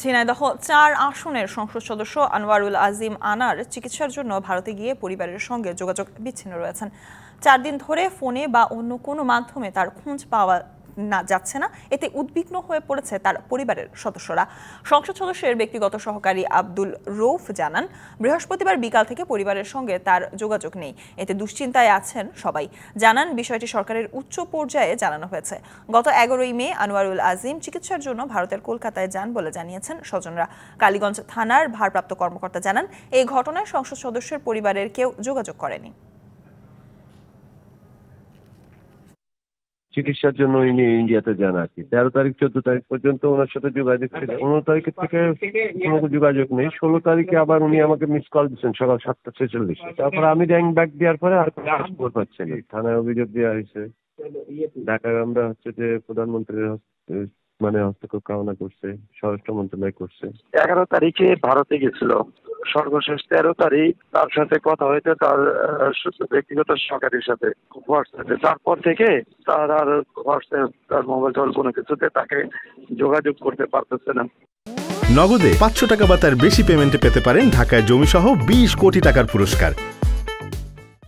ঝিনাইদহ ৪ আসনের সংসদ সদস্য আনোয়ারুল আজিম আনার চিকিৎসার জন্য ভারতে গিয়ে পরিবারের সঙ্গে যোগাযোগ বিচ্ছিন্ন রয়েছেন। ৪ দিন ধরে ফোনে বা অন্য কোনো মাধ্যমে তার খোঁজ পাওয়া যাচ্ছে না। এতে উদ্বিগ্ন হয়ে পড়েছে তার পরিবারের সদস্যরা। সংসদ সদস্যের ব্যক্তিগত সহকারী আব্দুল রৌফ জানান, বৃহস্পতিবার বিকাল থেকে পরিবারের সঙ্গে তার যোগাযোগ নেই। এতে দুশ্চিন্তায় আছেন সবাই। জানান, বিষয়টি সরকারের উচ্চ পর্যায়ে জানানো হয়েছে। গত ১১ই মে আনোয়ারুল আজিম চিকিৎসার জন্য ভারতের কলকাতায় যান বলে জানিয়েছেন স্বজনরা। কালীগঞ্জ থানার ভারপ্রাপ্ত কর্মকর্তা জানান, এই ঘটনায় সংসদ সদস্যের পরিবারের কেউ যোগাযোগ করেনি। চিকিৎসার জন্য উনি ইন্ডিয়াতে যান আর কি। 13 তারিখ 14 তারিখ পর্যন্ত ওনার সাথে যোগাযোগ ছিল। 15 তারিখের থেকে কোনো যোগাযোগ নেই। 16 তারিখে আবার উনি আমাকে মিস কল দিচ্ছেন সকাল 7:46। তারপর আমি র্যাঙ্ক ব্যাক দেওয়ার পরে আর খবর পাচ্ছি না। থানায় অভিযোগ দেওয়া হয়েছে। ঢাকায় আমরা যে প্রধানমন্ত্রীর হস্তক্ষেপ কামনা করছে, স্বরাষ্ট্র মন্ত্রণালয় করছে। 11 তারিখে ভারতে গেছিল। সর্বশেষ 13 তারিখ তার সাথে কথা হয়েছে তার ব্যক্তিগত সহকারীর সাথে হোয়াটসঅ্যাপে। তারপর থেকে তার আর হোয়াটসঅ্যাপ, তার মোবাইল টোল কোনো কিছুতে তাকে যোগাযোগ করতে পারতেছে না। নগদে 500 টাকা বা তার বেশি পেমেন্টে পেতে পারেন ঢাকায় জমিসহ 20 কোটি টাকার পুরস্কার।